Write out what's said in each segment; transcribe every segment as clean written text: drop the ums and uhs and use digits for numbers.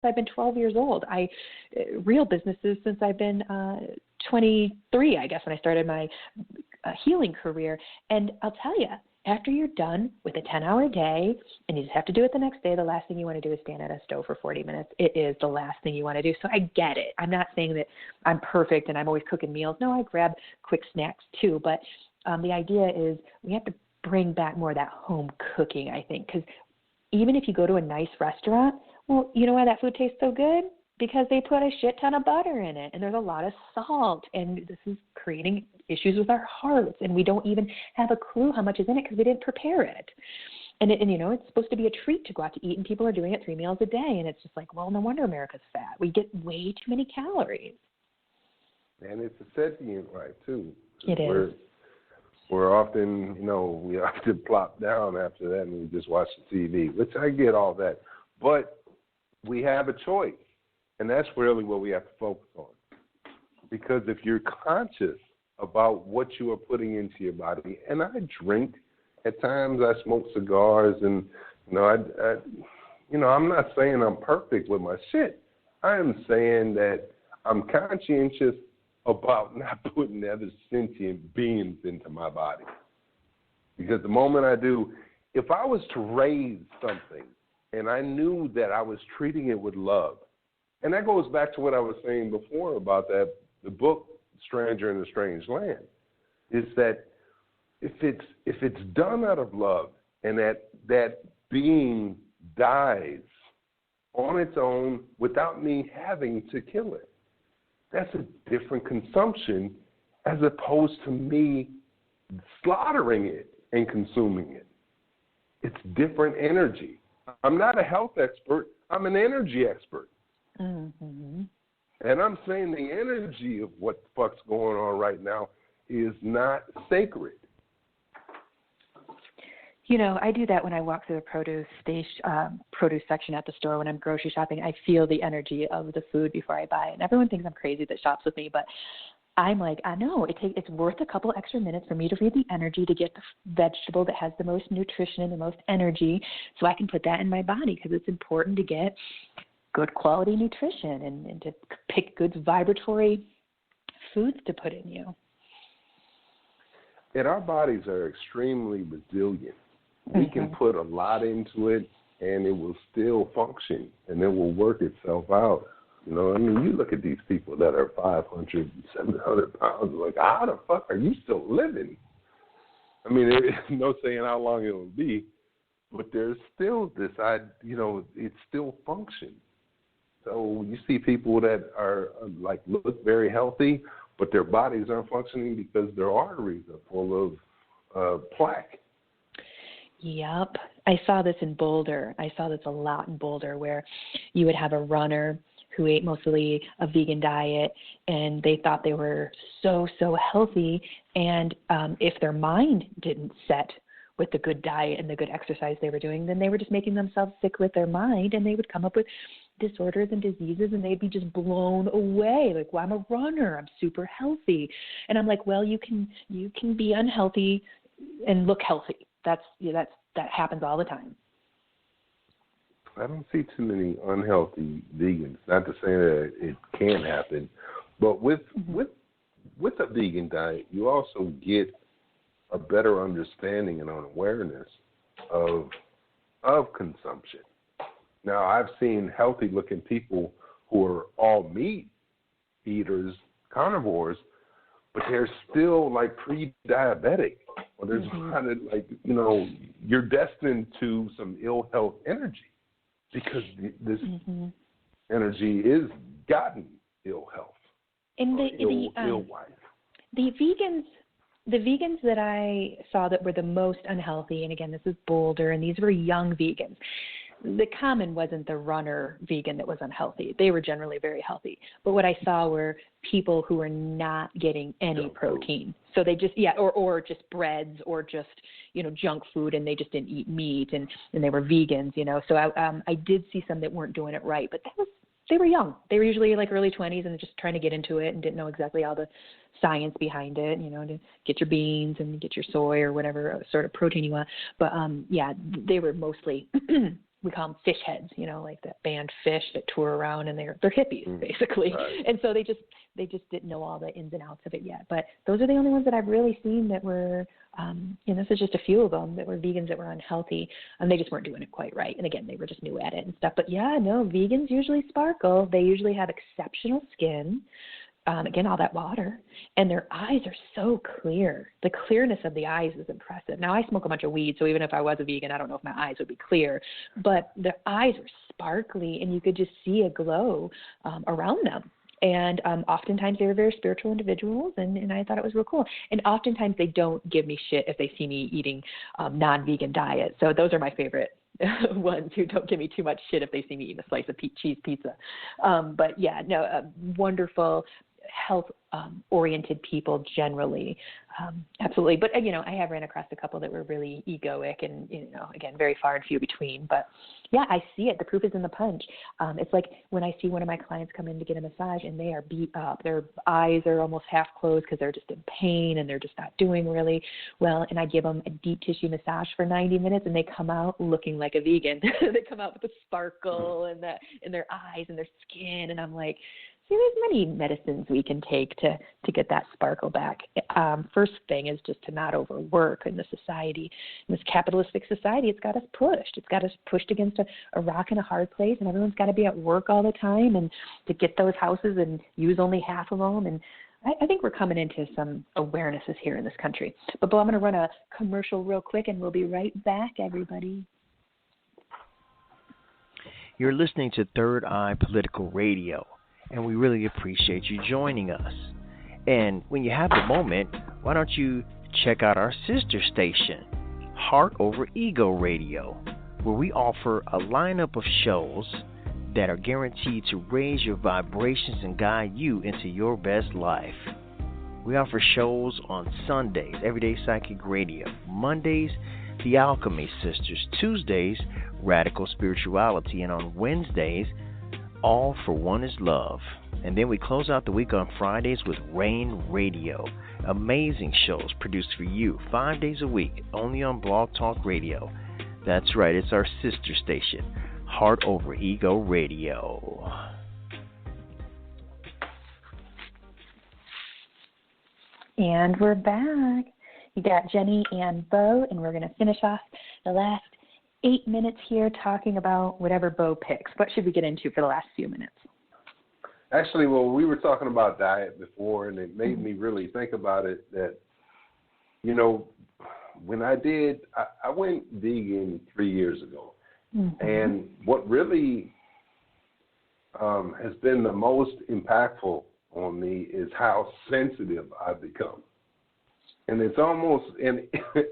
I've been 12 years old. Real businesses since I've been 23, I guess, when I started my healing career. And I'll tell you, after you're done with a 10-hour day and you just have to do it the next day, the last thing you want to do is stand at a stove for 40 minutes. It is the last thing you want to do. So I get it. I'm not saying that I'm perfect and I'm always cooking meals. No, I grab quick snacks too. But the idea is we have to bring back more of that home cooking, I think, because even if you go to a nice restaurant, well, you know why that food tastes so good? Because they put a shit ton of butter in it, and there's a lot of salt, and this is creating issues with our hearts, and we don't even have a clue how much is in it because we didn't prepare it. And it's supposed to be a treat to go out to eat, and people are doing it 3 meals a day, and it's just like, well, no wonder America's fat. We get way too many calories. And it's a sentient right, too. It is. We're often, we often plop down after that and we just watch the TV, which I get all that. But we have a choice, and that's really what we have to focus on. Because if you're conscious about what you are putting into your body, and I drink, at times I smoke cigars, and, I'm not saying I'm perfect with my shit. I am saying that I'm conscientious about not putting other sentient beings into my body. Because the moment I do, if I was to raise something and I knew that I was treating it with love, and that goes back to what I was saying before about the book, Stranger in a Strange Land, is that if it's done out of love and that being dies on its own without me having to kill it, that's a different consumption as opposed to me slaughtering it and consuming it. It's different energy. I'm not a health expert. I'm an energy expert. Mm-hmm. And I'm saying the energy of what the fuck's going on right now is not sacred. I do that when I walk through the produce section at the store when I'm grocery shopping. I feel the energy of the food before I buy it. And everyone thinks I'm crazy that shops with me, but I'm like, I know it's worth a couple extra minutes for me to read the energy to get the vegetable that has the most nutrition and the most energy so I can put that in my body, because it's important to get good quality nutrition and to pick good vibratory foods to put in you. And our bodies are extremely resilient. We can put a lot into it, and it will still function, and it will work itself out. You look at these people that are 500, 700 pounds, like, how the fuck are you still living? There's no saying how long it will be, but there's still this, it still functions. So you see people that are, look very healthy, but their bodies aren't functioning because their arteries are full of plaque. Yep. I saw this in Boulder. I saw this a lot in Boulder, where you would have a runner who ate mostly a vegan diet, and they thought they were so healthy. And if their mind didn't set with the good diet and the good exercise they were doing, then they were just making themselves sick with their mind, and they would come up with disorders and diseases, and they'd be just blown away. Like, well, I'm a runner. I'm super healthy. And I'm like, well, you can be unhealthy and look healthy. That happens all the time. I don't see too many unhealthy vegans. Not to say that it can't happen, but with a vegan diet, you also get a better understanding and an awareness of consumption. Now, I've seen healthy-looking people who are all meat eaters, carnivores, but they're still like pre-diabetic. Or there's a lot of you're destined to some ill health energy because this energy is gotten ill health. And ill wife. The vegans that I saw that were the most unhealthy, and again, this is Boulder, and these were young vegans. The common wasn't the runner vegan that was unhealthy. They were generally very healthy. But what I saw were people who were not getting any protein. So they just, or just breads or just, junk food, and they just didn't eat meat, and they were vegans, So I did see some that weren't doing it right, but they were young. They were usually like early 20s and just trying to get into it and didn't know exactly all the science behind it, to get your beans and get your soy or whatever sort of protein you want. But, they were mostly we call them fish heads, like that band Fish that tour around, and they're hippies basically. Right. And so they just didn't know all the ins and outs of it yet. But those are the only ones that I've really seen that were, this is just a few of them that were vegans that were unhealthy, and they just weren't doing it quite right. And again, they were just new at it and stuff. But yeah, no, vegans usually sparkle. They usually have exceptional skin. Again, all that water, and their eyes are so clear. The clearness of the eyes is impressive. Now, I smoke a bunch of weed, so even if I was a vegan, I don't know if my eyes would be clear, but the eyes are sparkly, and you could just see a glow around them. And oftentimes they were very spiritual individuals, and I thought it was real cool. And oftentimes they don't give me shit if they see me eating non-vegan diet. So those are my favorite ones who don't give me too much shit if they see me eating a slice of cheese pizza. But yeah, no, wonderful, health-oriented people generally. Absolutely. But, I have ran across a couple that were really egoic and, again, very far and few between. But, yeah, I see it. The proof is in the punch. It's like when I see one of my clients come in to get a massage and they are beat up. Their eyes are almost half closed because they're just in pain and they're just not doing really well. And I give them a deep tissue massage for 90 minutes and they come out looking like a vegan. They come out with the sparkle in their eyes and their skin. And I'm like, there's many medicines we can take to get that sparkle back. First thing is just to not overwork in the society. In this capitalistic society, it's got us pushed. It's got us pushed against a rock and a hard place, and everyone's got to be at work all the time and to get those houses and use only half of them. And I think we're coming into some awarenesses here in this country. But, Bo, I'm going to run a commercial real quick, and we'll be right back, everybody. You're listening to Third Eye Political Radio, and we really appreciate you joining us. And when you have the moment, why don't you check out our sister station, Heart Over Ego Radio, where we offer a lineup of shows that are guaranteed to raise your vibrations and guide you into your best life. We offer shows on Sundays, Everyday Psychic Radio, Mondays, The Alchemy Sisters, Tuesdays, Radical Spirituality, and on Wednesdays, All for One is Love. And then we close out the week on Fridays with Rain Radio. Amazing shows produced for you 5 days a week, only on Blog Talk Radio. That's right, it's our sister station, Heart Over Ego Radio. And we're back. You got Jennie and Bo, and we're going to finish off the last 8 minutes here talking about whatever Bo picks. What should we get into for the last few minutes? Actually, well, we were talking about diet before, and it made me really think about it that, when I went vegan 3 years ago. Mm-hmm. And what really has been the most impactful on me is how sensitive I've become. And it's almost, and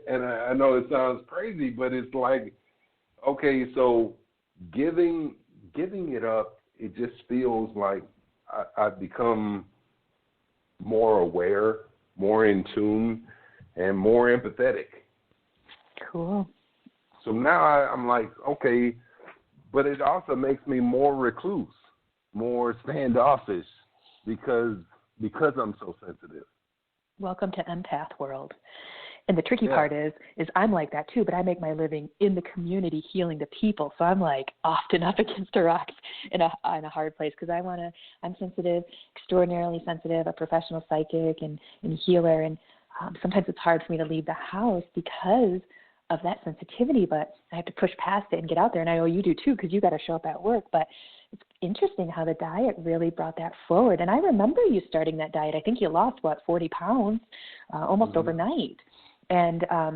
I know it sounds crazy, but it's like, okay, so giving it up, it just feels like I've become more aware, more in tune, and more empathetic. Cool. So now I'm like, okay, but it also makes me more recluse, more standoffish, because I'm so sensitive. Welcome to empath world. And the tricky part is I'm like that too, but I make my living in the community healing the people. So I'm like often up against the rocks in a hard place because I'm sensitive, extraordinarily sensitive, a professional psychic and healer. And sometimes it's hard for me to leave the house because of that sensitivity, but I have to push past it and get out there. And I know you do too, because you got to show up at work. But it's interesting how the diet really brought that forward. And I remember you starting that diet. I think you lost, 40 pounds almost overnight. And I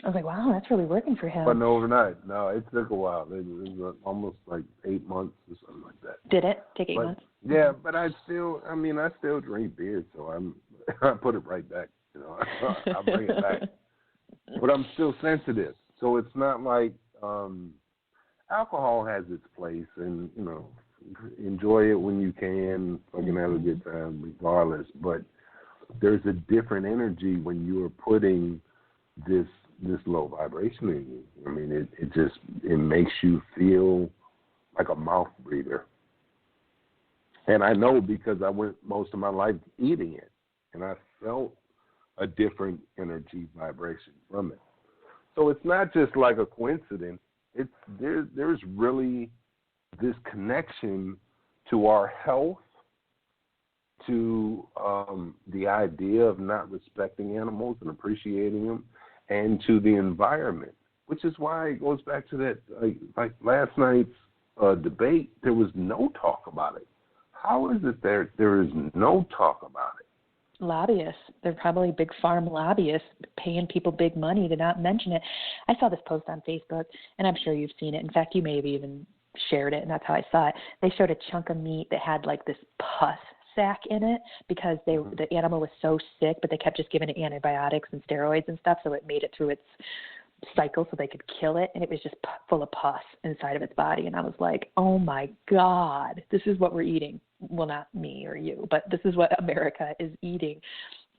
was like, wow, that's really working for him. But no, overnight. No, it took a while. It was almost like 8 months or something like that. Did it take 8 months? Yeah, but I still drink beer, so I put it right back. I bring it back. But I'm still sensitive. So it's not like alcohol has its place, and, enjoy it when you can, fucking have a good time regardless. But there's a different energy when you are putting this low vibration in you. I mean, it makes you feel like a mouth breather. And I know because I went most of my life eating it, and I felt a different energy vibration from it. So it's not just like a coincidence. there's really this connection to our health, to the idea of not respecting animals and appreciating them, and to the environment, which is why it goes back to that, like last night's debate, there was no talk about it. How is it there is no talk about it? Lobbyists. They're probably big farm lobbyists paying people big money to not mention it. I saw this post on Facebook, and I'm sure you've seen it. In fact, you may have even shared it, and that's how I saw it. They showed a chunk of meat that had like this pus sac in it because the animal was so sick, but they kept just giving it antibiotics and steroids and stuff, so it made it through its cycle so they could kill it, and it was just full of pus inside of its body. And I was like, oh my God, this is what we're eating. Well, not me or you, but this is what America is eating.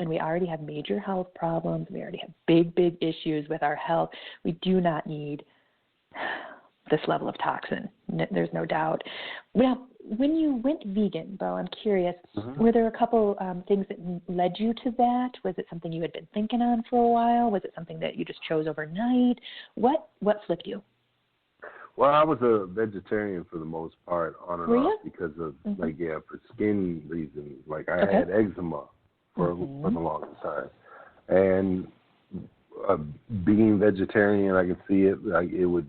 And we already have major health problems. We already have big issues with our health. We do not need this level of toxin. There's no doubt. Now, when you went vegan, Bo, I'm curious, were there a couple things that led you to that? Was it something you had been thinking on for a while? Was it something that you just chose overnight? What flipped you? Well, I was a vegetarian for the most part, on and off, because of, for skin reasons. Like, I had eczema for the longest time. And being vegetarian, I could see it, like, it would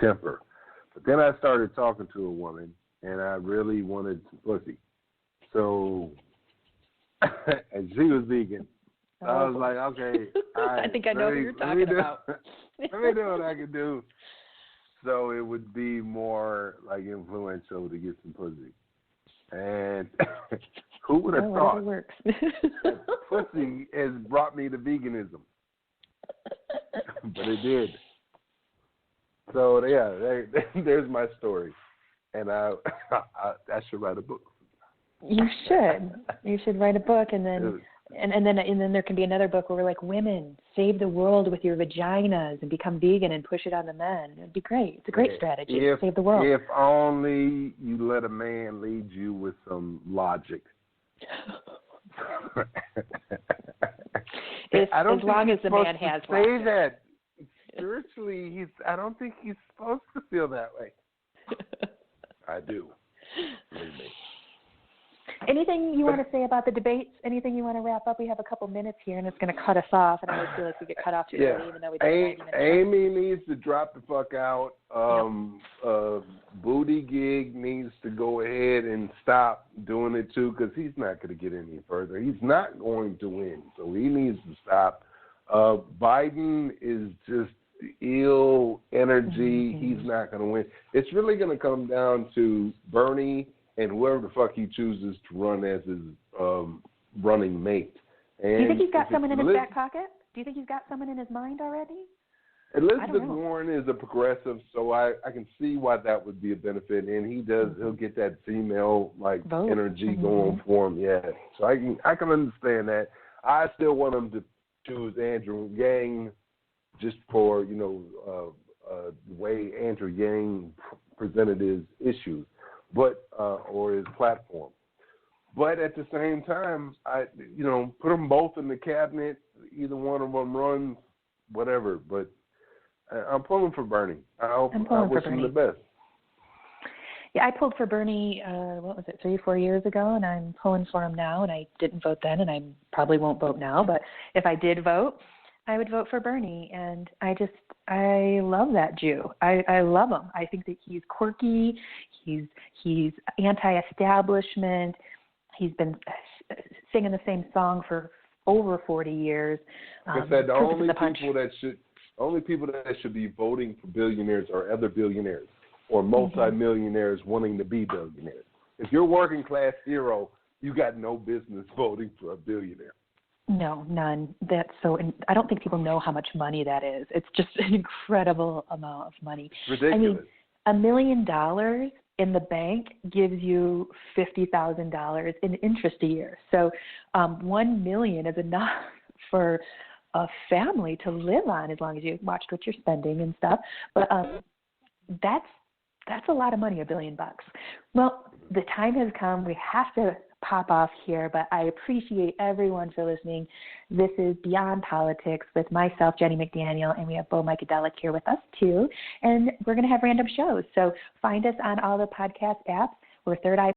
temper. But then I started talking to a woman, and I really wanted some pussy. So, and she was vegan. So I was like, okay. I think I know who you're talking about. Let me do what I can do. So it would be more like influential to get some pussy. And who would have thought it works. that pussy has brought me to veganism? But it did. So, yeah, there's my story. And I should write a book. You should. You should write a book, and then and then there can be another book where we're like, women, save the world with your vaginas and become vegan and push it on the men. It'd be great. It's a great strategy. Save the world. If only you let a man lead you with some logic. As long as the man has logic. Say that. Spiritually, I don't think he's supposed to feel that way. I do. Believe me. Anything you want to say about the debates? Anything you want to wrap up? We have a couple minutes here, and it's going to cut us off, and I always feel like we get cut off too early, even though we did 90 minutes. Amy needs to drop the fuck out. Booty Gig needs to go ahead and stop doing it, too, because he's not going to get any further. He's not going to win, so he needs to stop. Biden is just ill energy. He's not going to win. It's really going to come down to Bernie and whoever the fuck he chooses to run as his running mate. And do you think he's got someone in his back pocket? Do you think he's got someone in his mind already? Elizabeth Warren is a progressive, so I can see why that would be a benefit. And he'll get that female energy going for him. Yeah, so I can understand that. I still want him to choose Andrew Yang just for the way Andrew Yang presented his issues. But or his platform. But at the same time, put them both in the cabinet. Either one of them runs, whatever. But I'm pulling for Bernie. I wish him the best. Yeah, I pulled for Bernie, 3 or 4 years ago, and I'm pulling for him now, and I didn't vote then, and I probably won't vote now. But if I did vote, I would vote for Bernie, and I love that Jew. I love him. I think that he's quirky. He's anti-establishment. He's been singing the same song for over 40 years. Like I said, the only people that should be voting for billionaires are other billionaires or multimillionaires wanting to be billionaires. If you're working class hero, you got no business voting for a billionaire. No, none. I don't think people know how much money that is. It's just an incredible amount of money. Ridiculous. I mean, $1 million in the bank gives you $50,000 in interest a year. So $1 million is enough for a family to live on as long as you watch what you're spending and stuff. But that's a lot of money, $1 billion. Well, the time has come. We have to pop off here, but I appreciate everyone for listening. This is Beyond Politics with myself, Jenny McDaniel, and we have Bo Micadelic here with us too. And we're going to have random shows. So find us on all the podcast apps. We're Third Eye